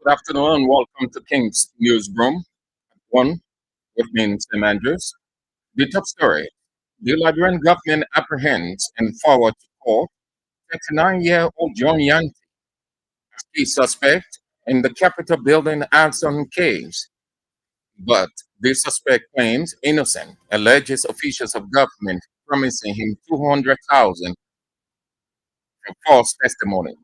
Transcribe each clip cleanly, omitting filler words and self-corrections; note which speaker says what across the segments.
Speaker 1: Good afternoon and welcome to King's News Broom. One with me in St. Andrews. The top story. The Liberian government apprehends and forward to court 39-year-old John Yanti as key suspect in the Capitol building arson case. But the suspect claims innocent, alleges officials of government promising him 200,000 for false testimony.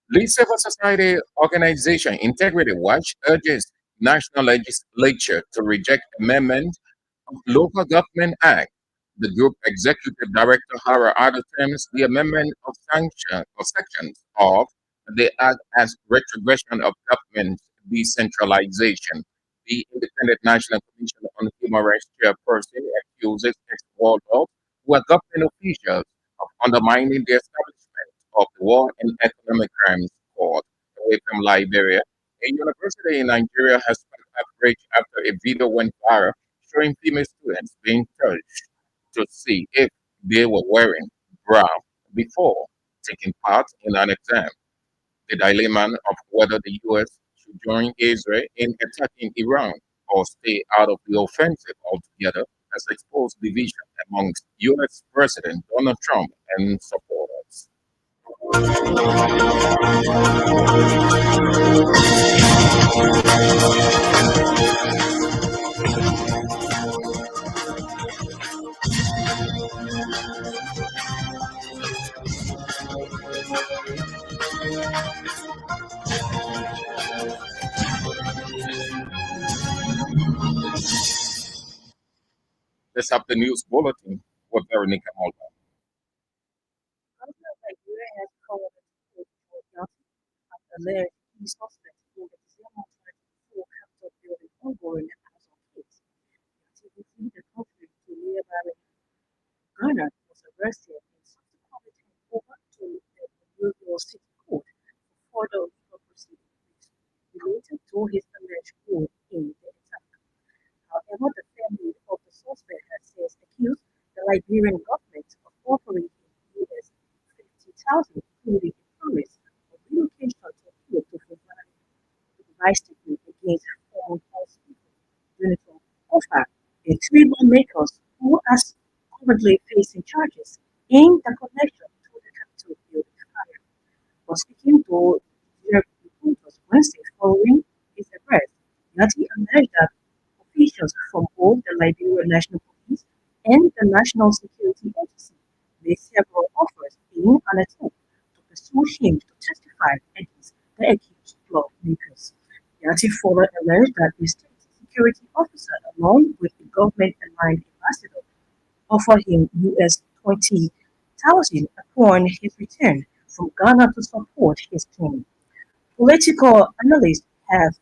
Speaker 1: The civil society organization Integrity Watch urges national legislature to reject amendment of Local Government Act. The group executive director Hara Ado terms the amendment of sections of the act as retrogression of government decentralization. The Independent National Commission on Human Rights chairperson accuses ex-warlords who are government officials of undermining the establishment of the War and Economic Crimes Court away from Liberia. A university in Nigeria has sparked outrage after a video went viral showing female students being touched to see if they were wearing bra before taking part in an exam. The dilemma of whether the U.S. should join Israel in attacking Iran or stay out of the offensive altogether has exposed division amongst U.S. President Donald Trump and supporters. Let's have the news bulletin with Veronica Molda.
Speaker 2: Governor of Nigeria has called the court for alleged key suspects in the December 24 Capitol building ongoing as of case. The activity, the country to nearby Ghana was arrested and subsequently turned over to the New York City Court for further legal proceedings related to his alleged role in the attack. However, the family of the suspect has since accused the Liberian government of offering him US 50,000, including a promise of relocation to appeal to provide a statement against former House Speaker Jonathan Offer, and three lawmakers who are currently facing charges in the connection to the Capitol building fire. For speaking to reporters Wednesday following his arrest, Yati alleged that officials from both the Liberian National Police and the National Security Agency made several offers in an attempt to persuade him to testify against the accused lawmakers. Yati further alleged that the state security officer, along with the government-aligned ambassador, offered him US 20,000 upon his return from Ghana to support his claim. Political analysts have,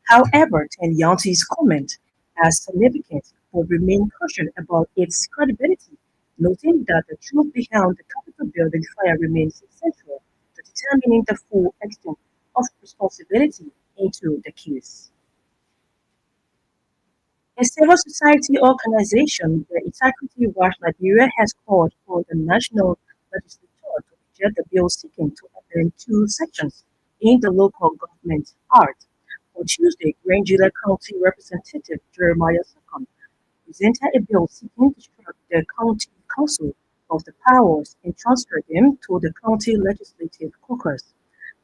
Speaker 2: however, turned Yanti's comment as significant but remain cautious about its credibility, noting that the truth behind the Capitol building fire remains essential to determining the full extent of responsibility into the case. A civil society organization, the Integrity Watch Liberia, has called for the national legislature to reject the bill seeking to amend two sections in the Local Government Act. On Tuesday, Grangela County Representative Jeremiah Second presented a bill seeking to strip the county council of the powers and transfer them to the county legislative caucus.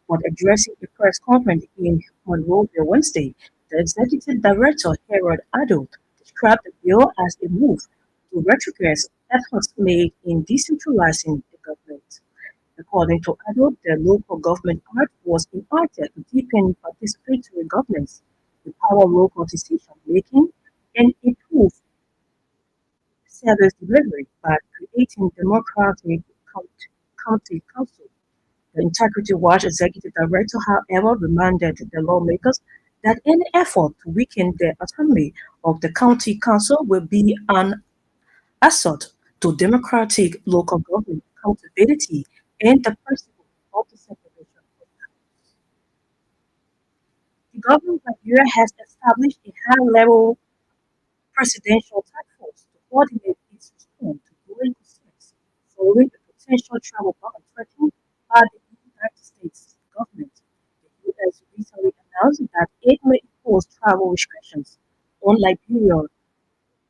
Speaker 2: But addressing a press conference in Monrovia Wednesday, the executive director, Harold Adult, described the bill as a move to retrogress efforts made in decentralizing the government. According to Adult, the Local Government Act was enacted to deepen participatory governance, empower local decision making, and improve service delivery by creating democratic county council. The Integrity Watch executive director, however, reminded the lawmakers that any effort to weaken the autonomy of the county council will be an assault to democratic local government accountability and the principle of the separation of powers. The government of Nigeria has established a high-level presidential task force to coordinate its response to growing concerns following the potential travel ban threatened by the United States government. The has recently announced that it may impose travel restrictions on Liberia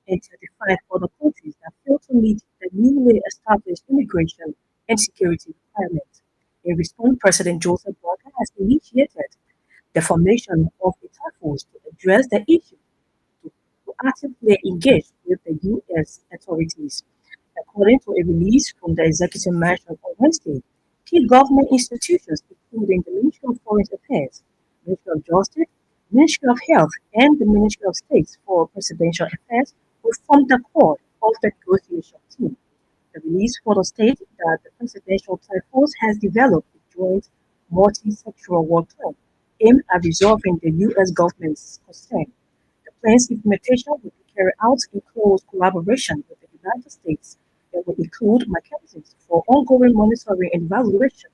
Speaker 2: and 35 other countries that fail to meet the newly established immigration and security requirements. In response, President Joseph Barker has initiated the formation of a task force to address the issue to actively engage with the U.S. authorities. According to a release from the executive mansion on Wednesday, key government institutions, including the Ministry of Foreign Affairs, Ministry of Justice, Ministry of Health, and the Ministry of State for Presidential Affairs, will form the core of the negotiation team. The release further states that the Presidential Task Force has developed a joint multi-sectoral work plan aimed at resolving the U.S. government's concern. The plan's implementation will be carried out in close collaboration with the United States and will include mechanisms for ongoing monitoring and evaluation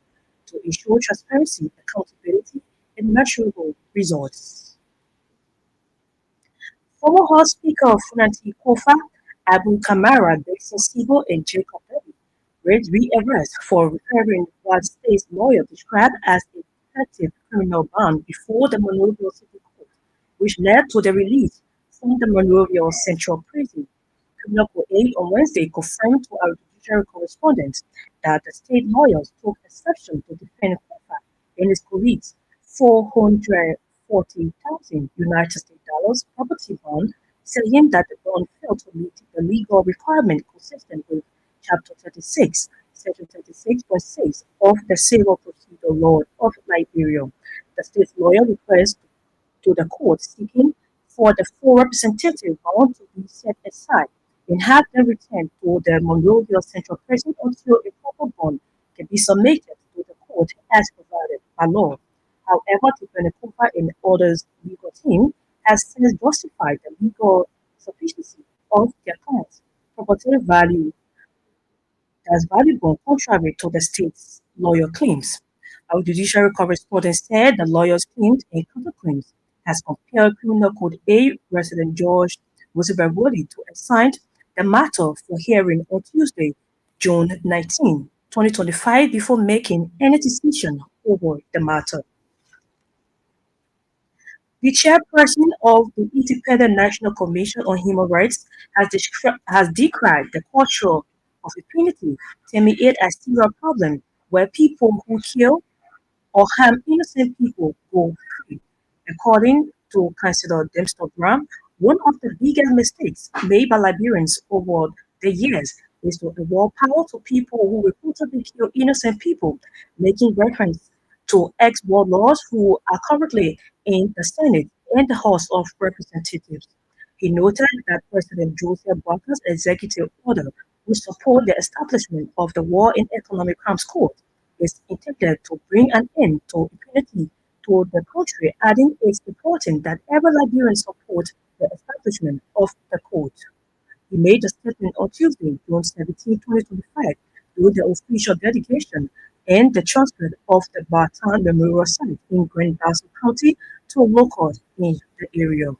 Speaker 2: to ensure transparency, accountability, and measurable results. Former House Speaker Funanti Kofa, Abu Kamara, Dixon Sibo, and Jacob Levy raised re-arrest for repairing what state's lawyer described as a defective criminal bond before the Monrovia City Court, which led to the release from the Monrovia Central Prison. Criminal Court A on Wednesday confirmed to our judiciary correspondent that the state lawyers took exception to defend Kofa and his colleagues' 440,000 United States dollars property bond, saying that the bond failed to meet the legal requirement consistent with Chapter 36, Section 36.6 of the Civil Procedure Law of Liberia. The state lawyer requests to the court seeking for the full representative bond to be set aside and have them returned to the Monrovia Central Prison until a proper bond can be submitted to the court as provided by law. However, the Benecupa and others legal team has since justified the legal sufficiency of their clients' property value as valuable contrary to the state's lawyer claims. Our judiciary correspondent said the lawyers' claims and counterclaims has compelled Criminal Code A resident George Roosevelt to assign the matter for hearing on Tuesday, June 19, 2025, before making any decision over the matter. The chairperson of the Independent National Commission on Human Rights has decried the culture of impunity, terming it a serious problem where people who kill or harm innocent people go free. According to Councillor Dempster Brown, one of the biggest mistakes made by Liberians over the years is to award power to people who reportedly kill innocent people, making reference to ex-warlords who are currently in the Senate and the House of Representatives. He noted that President Joseph Barker's executive order, which support the establishment of the War and Economic Crimes Court, is intended to bring an end to impunity to the country, adding it's important that every Liberian support the establishment of the court. He made the statement on Tuesday, June 17, 2025, during the official dedication and the transfer of the Barton Memorial Site in Grand Bassa County to a local in the area.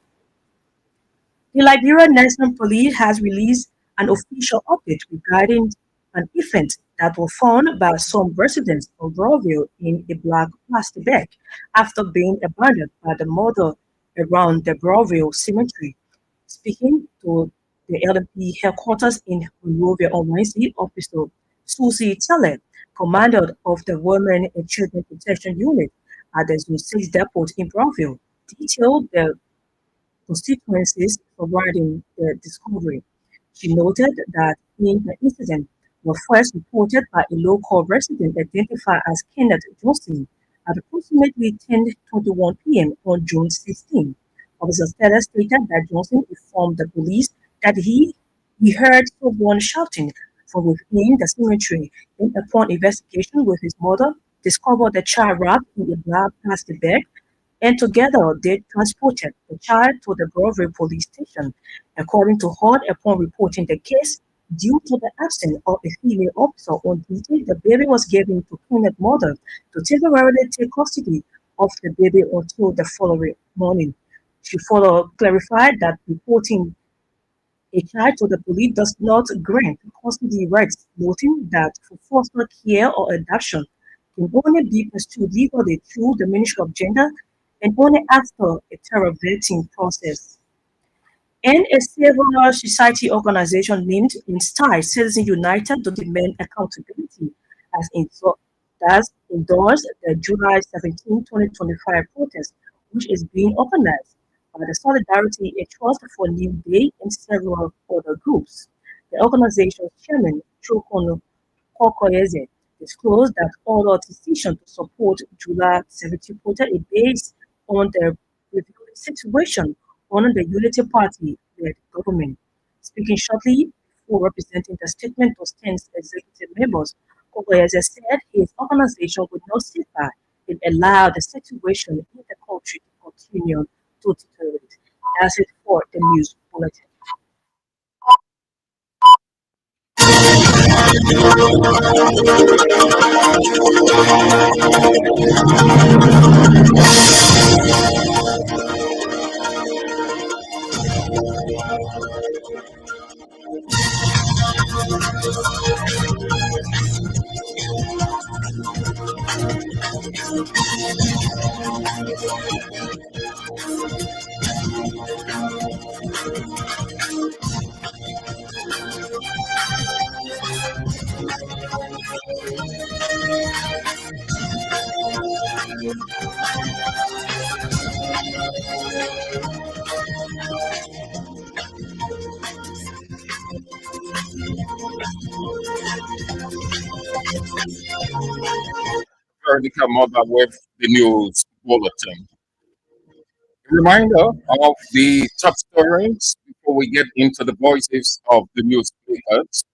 Speaker 2: The Liberian National Police has released an official update regarding an event that was found by some residents of Broadview in a black plastic bag after being abandoned by the mother around the Broadview cemetery. Speaking to the LMP headquarters in Monrovia on Wednesday, Officer Susie Teller, commander of the Women and Children Protection Unit at the Zone 6 Depot in Broadview, detailed the constituencies surrounding the discovery. She noted that in the incident was first reported by a local resident identified as Kenneth Johnson at approximately 10:21 p.m. on June 16. Officer Stella stated that Johnson informed the police that he heard someone shouting from within the cemetery and upon investigation with his mother discovered the child wrapped in a black plastic bag and together they transported the child to the Broadway police station. According to Hall, upon reporting the case, due to the absence of a female officer on duty, the baby was given to Kenneth's mother to temporarily take custody of the baby until the following morning. She further clarified that reporting a child to the police does not grant custody rights, noting that for foster care or adoption, can only be pursued legally through the Ministry of Gender and only after a thorough vetting process. And a civil society organization named Inspire Citizens United to demand accountability has, has endorsed the July 17, 2025 protest, which is being organized by the Solidarity and Trust for New Day and several other groups. The organization's chairman, Chokon Kokoyeze, disclosed that all our decision to support July 17 protest is based on the reviewing situation under the Unity Party-led government. Speaking shortly before representing the statement to Sten's executive members, Kokoyeze said his organization would not sit by and allow the situation in the country to continue to deteriorate. That's it for the news bulletin.
Speaker 1: Currently come up with the news bulletin. A reminder of the top stories before we get into the voices of the news speakers.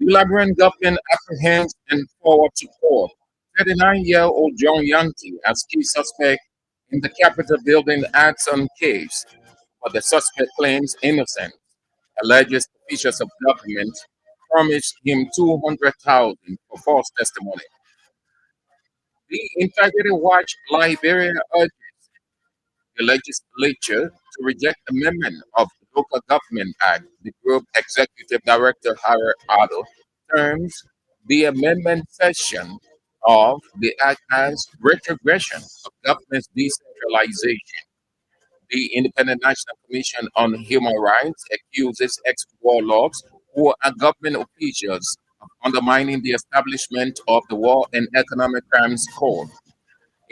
Speaker 1: The Liberian government apprehends and forward to court 39-year-old John Yanti as key suspect in the Capitol building arson case, but the suspect claims innocence. Alleges officials of government promised him 200,000 for false testimony. The Integrity Watch Liberia urged the legislature to reject amendment of the Local Government Act. The group executive director Harry Otto terms the amendment section of the act as retrogression of government's decentralization. The Independent National Commission on Human Rights accuses ex-warlords who are government officials of undermining the establishment of the War and Economic Crimes Court.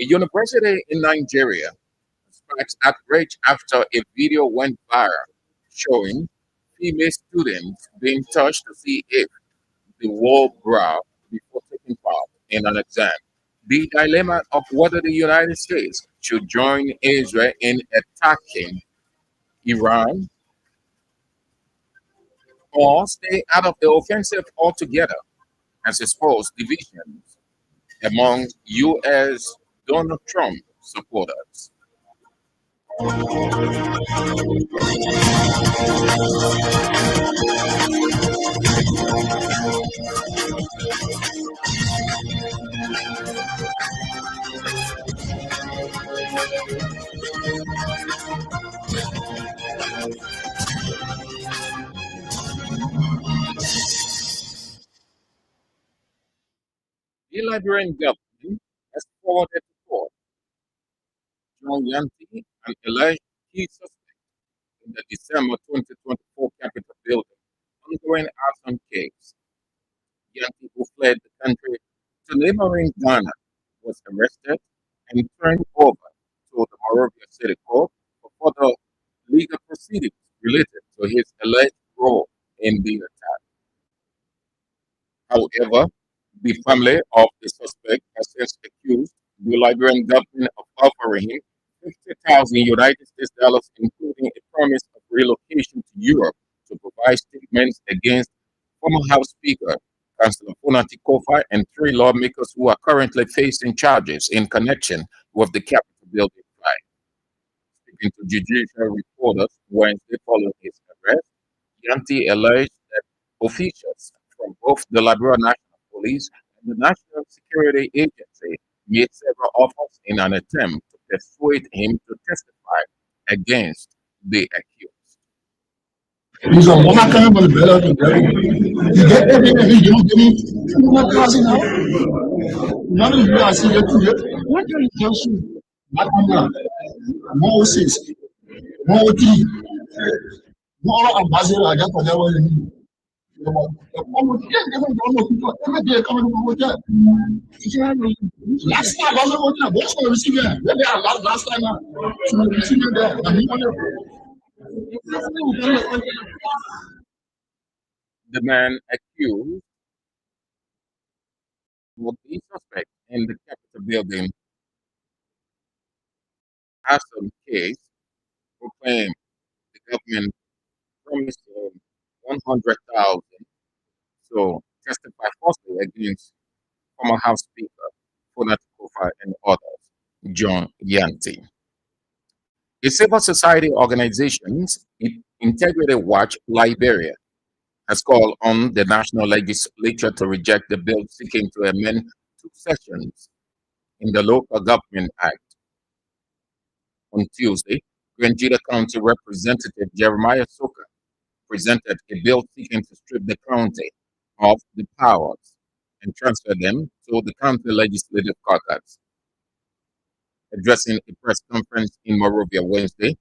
Speaker 1: A university in Nigeria sparks outrage after a video went viral showing female students being touched to see if they wore bra before taking part in an exam. The dilemma of whether the United States should join Israel in attacking Iran or stay out of the offensive altogether has exposed divisions among U.S. Donald Trump supporters. The Liberian government has forwarded to court John Yanti, an alleged key suspect in the December 2024 Capitol building ongoing arson case. Yanti, who fled the country to neighboring Ghana, was arrested and turned over to the Morovia City Court for further legal proceedings related to his alleged role in the attack. However, the family of the suspect has since accused the Liberian government of offering him 50,000 United States dollars, including a promise of relocation to Europe to provide statements against former House Speaker Councillor Funati Kofa and three lawmakers who are currently facing charges in connection with the Capitol building fire. Speaking to judicial reporters Wednesday following his arrest, Yanti alleged that officials from both the Liberia National Police and the National Security Agency made several offers in an attempt to persuade him to testify against the accused.
Speaker 3: He's a Wahaka, but better than devil. He get everything he don't give me. You know, cousin now. None of you guys see it. What can you tell you? Not on 106, 103, no ambassador. I got whatever you need. Every day coming with that. Last time I was with that. What's the receiver? Maybe I last time I was receiving there. And he wanted
Speaker 1: The man accused would be suspect in the Capitol building arson case who claimed the government promised him 100,000 so testify falsely against former House Speaker Funat Kofa and others, John Yanti. A civil society organization, Integrity Watch Liberia, has called on the national legislature to reject the bill seeking to amend two sections in the Local Government Act. On Tuesday, Grangeda County Representative Jeremiah Soka presented a bill seeking to strip the county of the powers and transfer them to the county legislative caucus. Addressing a press conference in Monrovia Wednesday,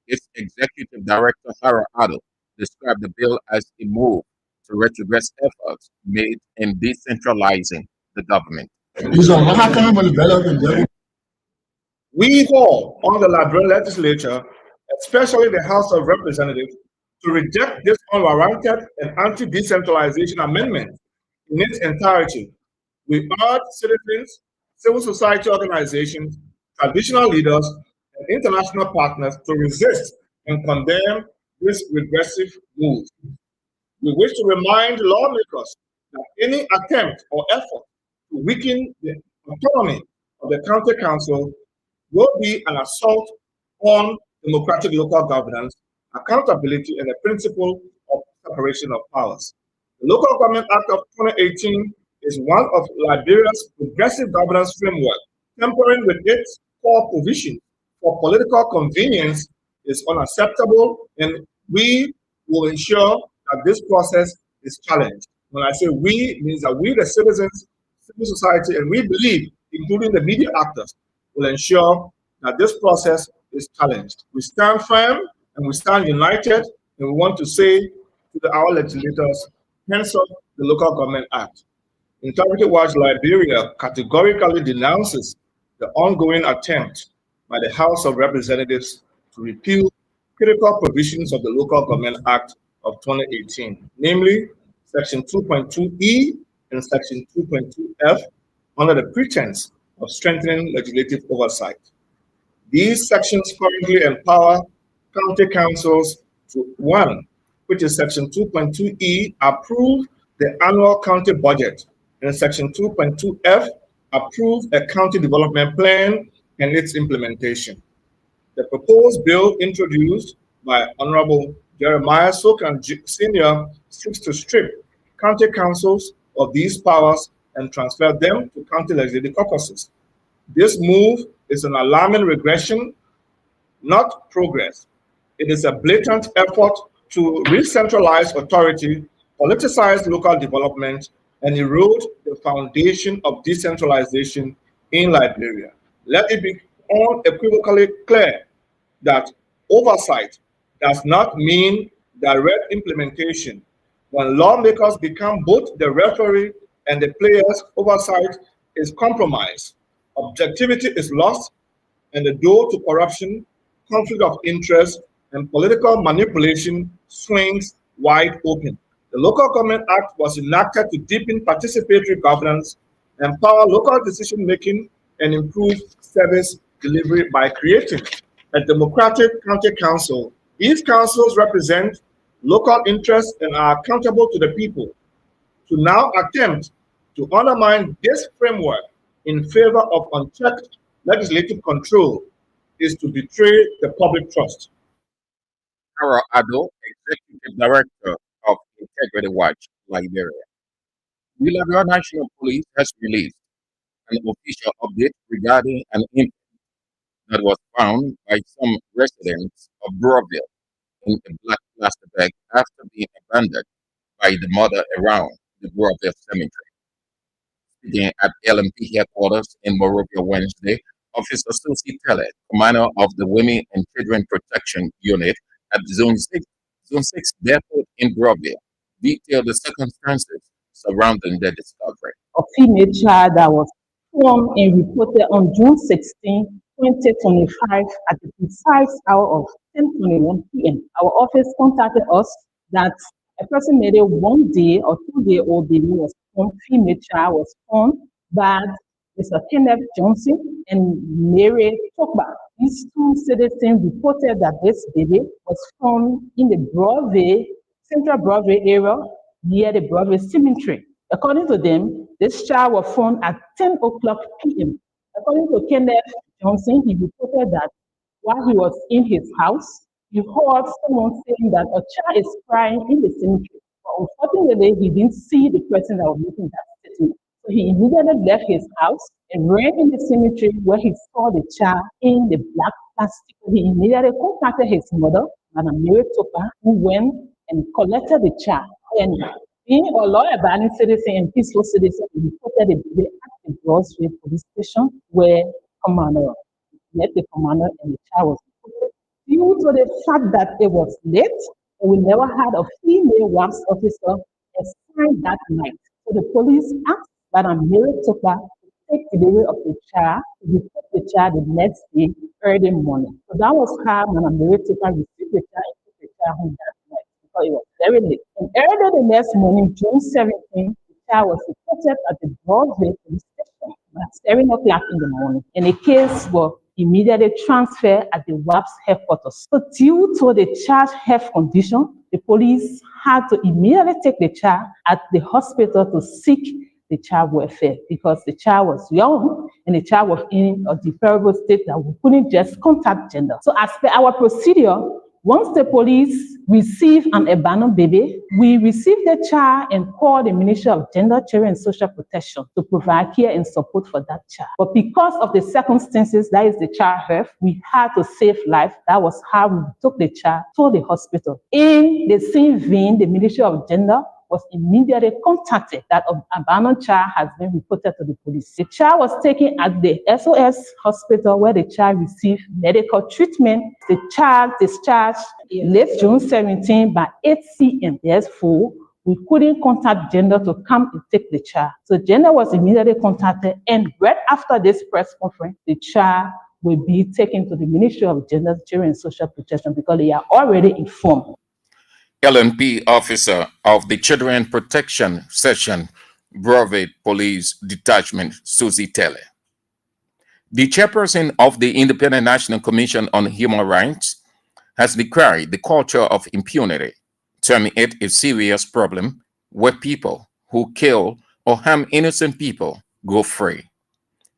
Speaker 1: its executive director, Hara Addo, described the bill as a move to retrogress efforts made in decentralizing the government.
Speaker 3: he's a Wahaka, but better than devil.
Speaker 4: We call on the Liberian legislature, especially the House of Representatives, to reject this unwarranted and anti-decentralization amendment in its entirety. We urge citizens, civil society organizations, traditional leaders, and international partners to resist and condemn this regressive move. We wish to remind lawmakers that any attempt or effort to weaken the autonomy of the county council will be an assault on democratic local governance, accountability, and the principle of separation of powers. The Local Government Act of 2018 is one of Liberia's progressive governance framework. Tampering with its core provision for political convenience is unacceptable, and we will ensure that this process is challenged. When I say we, it means that we, the citizens, civil society, and we believe, including the media actors, will ensure that this process is challenged. We stand firm and we stand united, and we want to say to our legislators, hands off the Local Government Act. Integrity Watch Liberia categorically denounces the ongoing attempt by the House of Representatives to repeal critical provisions of the Local Government Act of 2018, namely Section 2.2E and Section 2.2F, under the pretense of strengthening legislative oversight. These sections currently empower county councils to one, which is Section 2.2E, approve the annual county budget, and Section 2.2F, approve a county development plan and its implementation. The proposed bill introduced by Honorable Jeremiah Sokan Sr. seeks to strip county councils of these powers and transfer them to county legislative caucuses. This move is an alarming regression, not progress. It is a blatant effort to re-centralize authority, politicize local development, and erode the foundation of decentralization in Liberia. Let it be unequivocally clear that oversight does not mean direct implementation. When lawmakers become both the referee and the players, oversight is compromised, objectivity is lost, and the door to corruption, conflict of interest, and political manipulation swings wide open. The Local Government Act was enacted to deepen participatory governance, empower local decision making, and improve service delivery by creating a democratic county council. These councils represent local interests and are accountable to the people. To now attempt to undermine this framework in favor of unchecked legislative control is to betray the public trust.
Speaker 1: Hara Addo, Executive Director of Integrity Watch Liberia. The Liberia National Police has released an official update regarding an infant that was found by some residents of Broadville in a black plastic bag after being abandoned by the mother around the Broadway Cemetery. Speaking at LMP headquarters in Morovia Wednesday, Officer Susie Tellet, commander of the Women and Children Protection Unit at Zone 6 Depot in Broadway, detailed the circumstances surrounding the discovery.
Speaker 2: A female child that was found and reported on June 16, 2025 at the precise hour of 10:21 p.m. Our office contacted us that approximately 1 day or 2 day old baby was found, female child was found by Mr. Kenneth Johnson and Mary Tokba. These two citizens reported that this baby was found in the Broadway, Central Broadway area near the Broadway Cemetery. According to them, this child was found at 10 o'clock p.m. According to Kenneth Johnson, he reported that while he was in his house, he heard someone saying that a child is crying in the cemetery. But unfortunately, he didn't see the person that was making that statement. So he immediately left his house and ran in the cemetery where he saw the child in the black plastic. He immediately contacted his mother, Madam Mary Topa, who went and collected the child. And being a law-abiding citizen and peaceful citizen, he reported the baby at the Broadway police station where commander met the commander and the child was reported. Due to the fact that it was late, and we never had a female WAPS officer assigned that night. So the police asked Madam Mary Topa to take delivery of the child, to report the child the next day, early morning. So that was how Madam Mary Topa received the child and took the child home that night because it was very late. And early the next morning, June 17, the child was reported at the Broadway police station at 7 o'clock in the morning. And the case was immediately transferred at the WAPS headquarters. So due to the child's health condition, the police had to immediately take the child at the hospital to seek the child welfare because the child was young and the child was in a deplorable state that we couldn't just contact gender. So as per our procedure, once the police receive an abandoned baby, we receive the child and call the Ministry of Gender, Children and Social Protection to provide care and support for that child. But because of the circumstances, that is the child health, we had to save life. That was how we took the child to the hospital. In the same vein, the Ministry of Gender was immediately contacted that an abandoned child has been reported to the police. The child was taken at the SOS hospital where the child received medical treatment. The child discharged late June 17 by 8 p.m. Therefore, we couldn't contact gender to come and take the child. So gender was immediately contacted, and right after this press conference, the child will be taken to the Ministry of Gender, Children and Social Protection because they are already informed.
Speaker 1: LNP officer of the Children Protection Section, Broadway Police Detachment, Susie Tellet. The chairperson of the Independent National Commission on Human Rights has decried the culture of impunity, terming it a serious problem where people who kill or harm innocent people go free.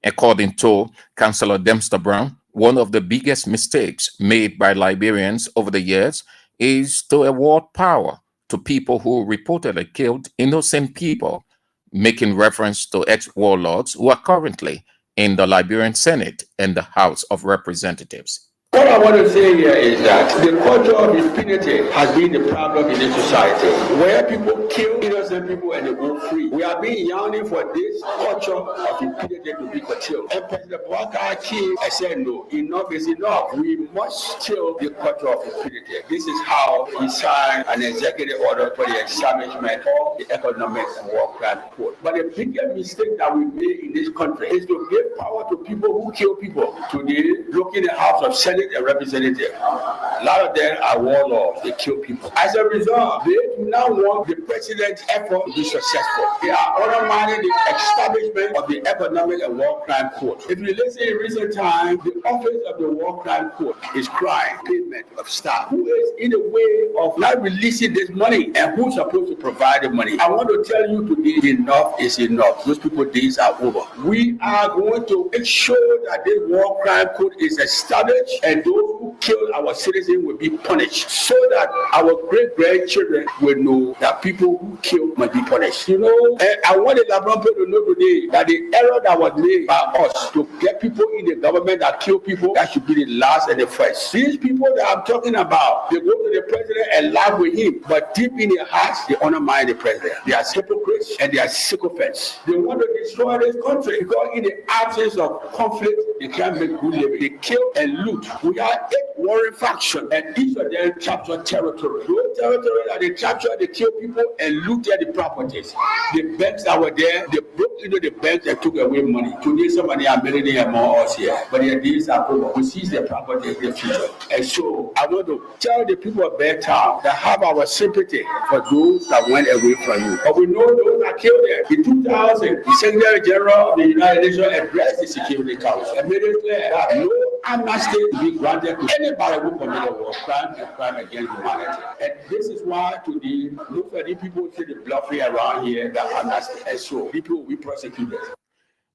Speaker 1: According to Councillor Dempster Brown, one of the biggest mistakes made by Liberians over the years is to award power to people who reportedly killed innocent people, making reference to ex-warlords who are currently in the Liberian Senate and the House of Representatives.
Speaker 5: What I want to say here is that the culture of impunity has been the problem in this society, where people kill innocent people and they go free. We have been yearning for this culture of impunity to be curtailed. And President Boubacar came and said, no, enough is enough. We must kill the culture of impunity. This is how he signed an executive order for the establishment of the Economic and War Crime Court. But the biggest mistake that we made in this country is to give power to people who kill people. Today, look in the House of Senate and representative. A lot of them are warlords. They kill people. As a result, they do not want the president's effort to be successful. They are undermining the establishment of the Economic and War Crime Court. If you listen in recent times, the office of the War Crime Court is crying payment of staff. Who is in the way of not releasing this money and who's supposed to provide the money? I want to tell you today, enough is enough. Those people's days are over. We are going to make sure that this War Crime Court is established, and those who who killed our citizens will be punished, so that our great-grandchildren will know that people who kill must be punished. And I want the Labrador people to know today that the error that was made by us to get people in the government that kill people, that should be the last and the first. These people that I'm talking about, they go to the president and laugh with him, but deep in their hearts, they undermine the president. They are hypocrites and they are sycophants. They want to destroy this country because in the absence of conflict, they can't make good living. They kill and loot. We are 8 warring factions, and each of them capture territory. Those territories that they capture, they kill people and looted the properties. The banks that were there, they broke into the banks and took away money. Today, somebody are millionaire more us here, but their days are over. We seize their property in the future. And so, I want to tell the people of Beartown that have our sympathy for those that went away from you. But we know those that killed them. In 2000, the Secretary General of the United Nations addressed the Security Council and made it clear that no amnesty will be granted to anybody who committed war crime and crime against humanity. And this is why today, look at the people say the bluffing around here that amnesty, and so people will be prosecuted.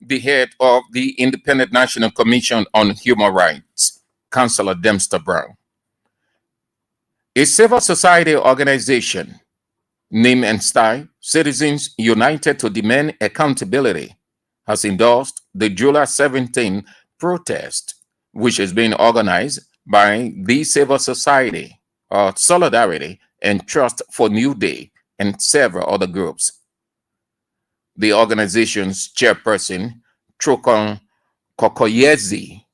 Speaker 1: The head of the Independent National Commission on Human Rights, Councillor Dempster Brown. A civil society organization, name and style, Citizens United to Demand Accountability, has endorsed the July 17 protest, which is being organized by the civil society, Solidarity and Trust for New Day, and several other groups. The organization's chairperson, Trokon Kokoyezi,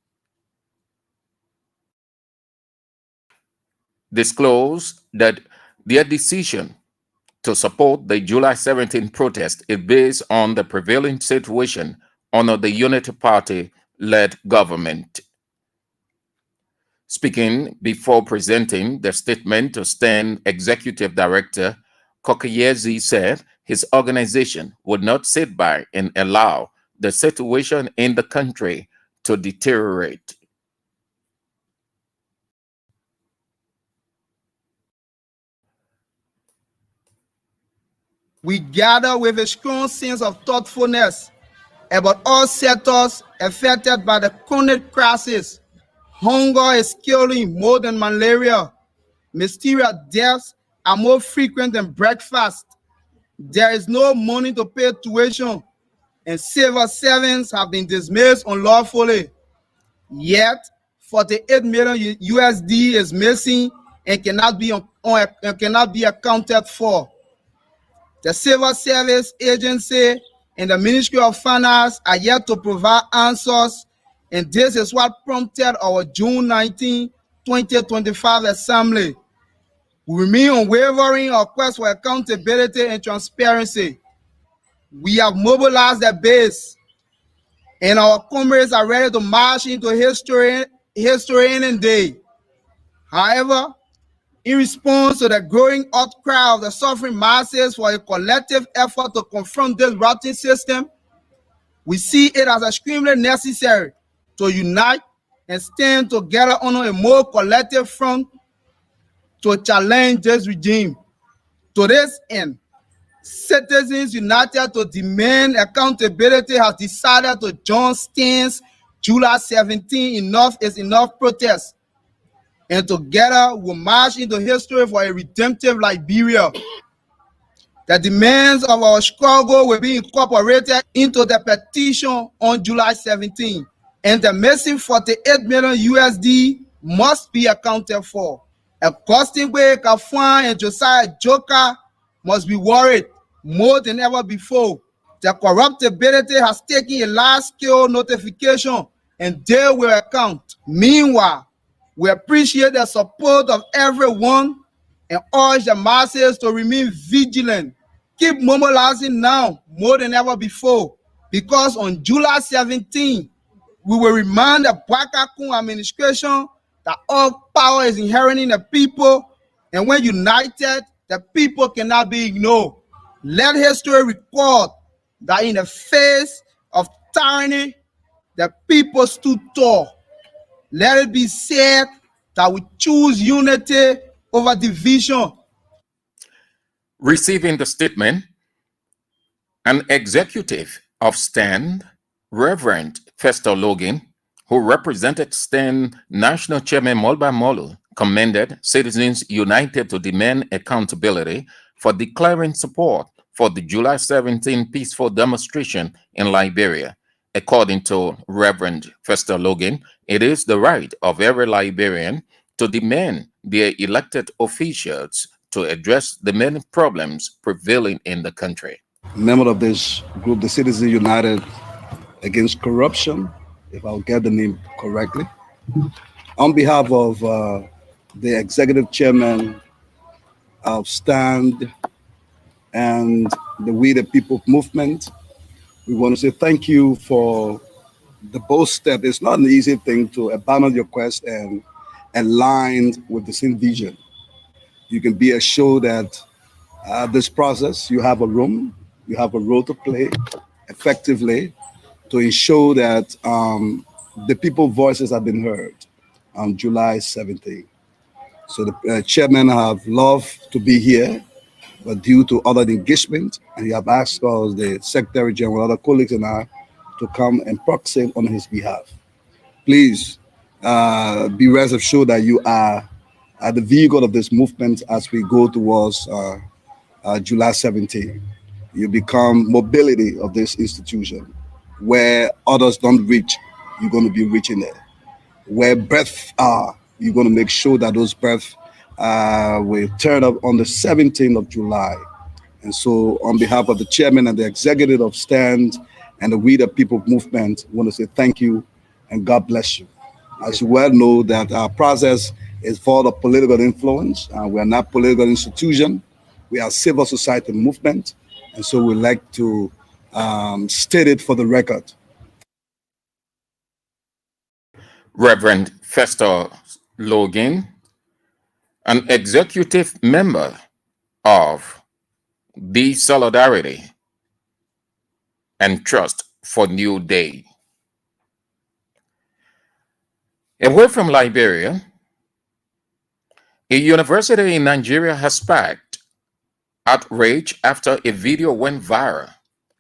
Speaker 1: disclosed that their decision to support the July 17 protest is based on the prevailing situation under the Unity Party-led government. Speaking before presenting the statement to STAN Executive Director, Kokoyezi said his organization would not sit by and allow the situation in the country to deteriorate.
Speaker 6: We gather with a strong sense of thoughtfulness about all sectors affected by the chronic crisis. Hunger is killing more than malaria. Mysterious deaths are more frequent than breakfast. There is no money to pay tuition, and civil servants have been dismissed unlawfully. Yet, 48 million USD is missing and cannot be accounted for. The Civil Service Agency and the Ministry of Finance are yet to provide answers, and this is what prompted our June 19, 2025 assembly. We remain unwavering our quest for accountability and transparency. We have mobilized the base, and our comrades are ready to march into history ending day. However, in response to the growing outcry of the suffering masses for a collective effort to confront this rotten system, we see it as extremely necessary to unite and stand together on a more collective front to challenge this regime. To this end, Citizens United to Demand Accountability has decided to join STAN's July 17 Enough is Enough protest, and together we'll march into history for a redemptive Liberia. The demands of our struggle will be incorporated into the petition on July 17, and the missing 48 million USD must be accounted for. Agostingwe Kafwan and Josiah Joka must be worried more than ever before. The corruptibility has taken a large-scale notification, and they will account. Meanwhile, we appreciate the support of everyone and urge the masses to remain vigilant. Keep mobilizing now more than ever before, because on July 17, we will remind the Bwakakun administration that all power is inherent in the people, and when united, the people cannot be ignored. Let history record that in the face of tyranny, the people stood tall. Let it be said that we choose unity over division.
Speaker 1: Receiving the statement, an executive of STAND, Reverend Fester Logan, who represented STEM National Chairman Molba Molu, commended Citizens United to demand accountability for declaring support for the July 17 peaceful demonstration in Liberia. According to Reverend Fester Logan, it is the right of every Liberian to demand their elected officials to address the many problems prevailing in the country.
Speaker 7: Member of this group, the Citizens United Against Corruption, if I'll get the name correctly, on behalf of the executive chairman of Stand and the We the People movement, we want to say thank you for the bold step. It's not an easy thing to abandon your quest and align with the same vision. You can be assured that this process, you have a room, you have a role to play effectively to ensure that the people's voices have been heard on July 17th. So the chairman have loved to be here, but due to other engagement, and he have asked us, the Secretary General, other colleagues and I, to come and proxy on his behalf. Please be rest assured that you are the vehicle of this movement as we go towards July 17th. You become mobility of this institution. Where others don't reach, you're going to be reaching there. Where breath are, you're going to make sure that those breaths will turn up on the 17th of July. And so, on behalf of the chairman and the executive of Stand and the We the People movement, I want to say thank you and God bless you. As you well know, that our process is for the political influence. We are not political institution. We are civil society movement. And so we like to state it for the record.
Speaker 1: Reverend Fester Logan, an executive member of the Solidarity and Trust for New Day. Away from Liberia, a university in Nigeria has sparked outrage after a video went viral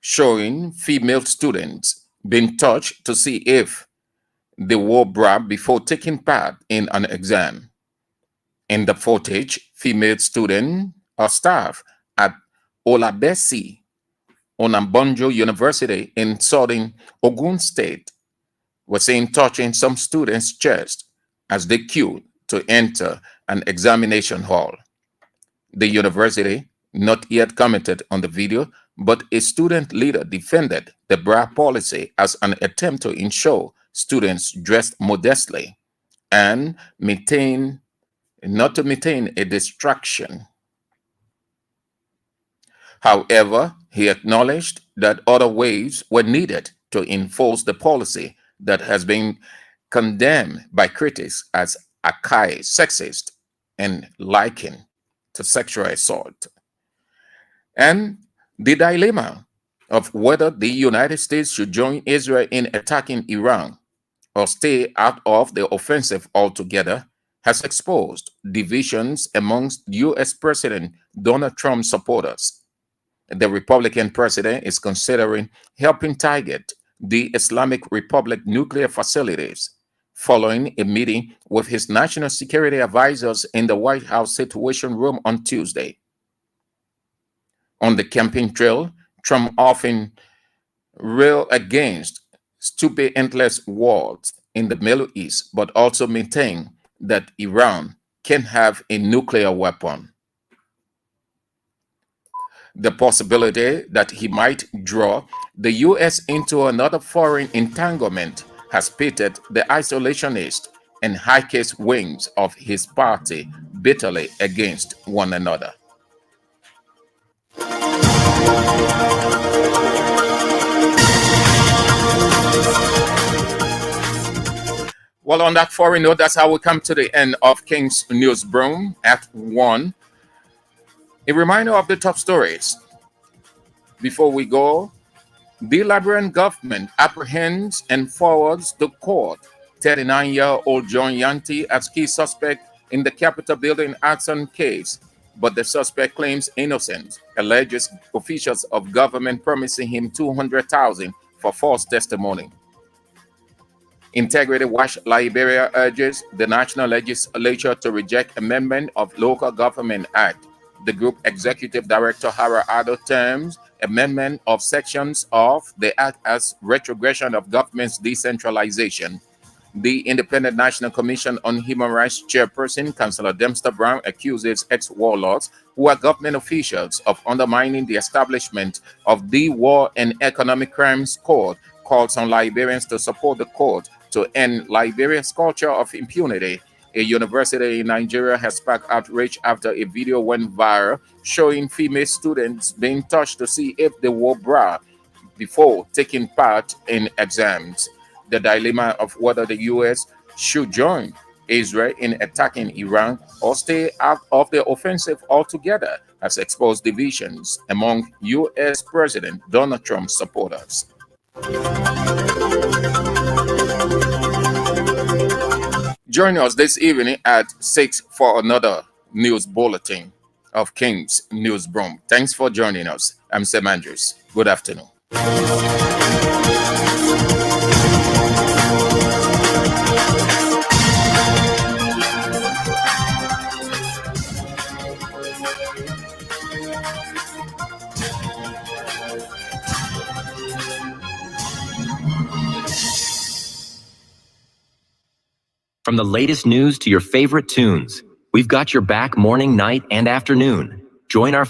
Speaker 1: showing female students being touched to see if they wore bra before taking part in an exam. In the footage, female students or staff at Olabesi Onambonjo University in southern Ogun State were seen touching some students' chest as they queued to enter an examination hall. The university not yet commented on the video, but a student leader defended the bra policy as an attempt to ensure students dressed modestly and not to maintain a distraction. However, he acknowledged that other ways were needed to enforce the policy that has been condemned by critics as archaic, sexist, and likened to sexual assault. And the dilemma of whether the United States should join Israel in attacking Iran or stay out of the offensive altogether has exposed divisions amongst U.S. President Donald Trump supporters. The Republican president is considering helping target the Islamic Republic nuclear facilities following a meeting with his national security advisors in the White House Situation Room on Tuesday. On the campaign trail, Trump often railed against stupid, endless wars in the Middle East, but also maintained that Iran can have a nuclear weapon. The possibility that he might draw the U.S. into another foreign entanglement has pitted the isolationist and hawkish wings of his party bitterly against one another. Well, on that foreign note, that's how we come to the end of King's News Broom at 1. A reminder of the top stories. Before we go, the Liberian government apprehends and forwards to court 39-year-old John Yanti as key suspect in the Capitol building arson case, but the suspect claims innocence, alleges officials of government promising him $200,000 for false testimony. Integrity Watch Liberia urges the National Legislature to reject amendment of Local Government Act. The group executive director Hara Ado terms amendment of sections of the act as retrogression of government's decentralization. The Independent National Commission on Human Rights chairperson, Councillor Dempster Brown, accuses ex-warlords who are government officials of undermining the establishment of the War and Economic Crimes Court, calls on Liberians to support the court to end Liberia's culture of impunity. A university in Nigeria has sparked outrage after a video went viral showing female students being touched to see if they wore bra before taking part in exams. The dilemma of whether the U.S. should join Israel in attacking Iran or stay out of the offensive altogether has exposed divisions among U.S. President Donald Trump's supporters. Join us this evening at 6 for another news bulletin of King's News Broom. Thanks for joining us. I'm Sam Andrews. Good afternoon.
Speaker 8: From the latest news to your favorite tunes, we've got your back morning, night, and afternoon. Join our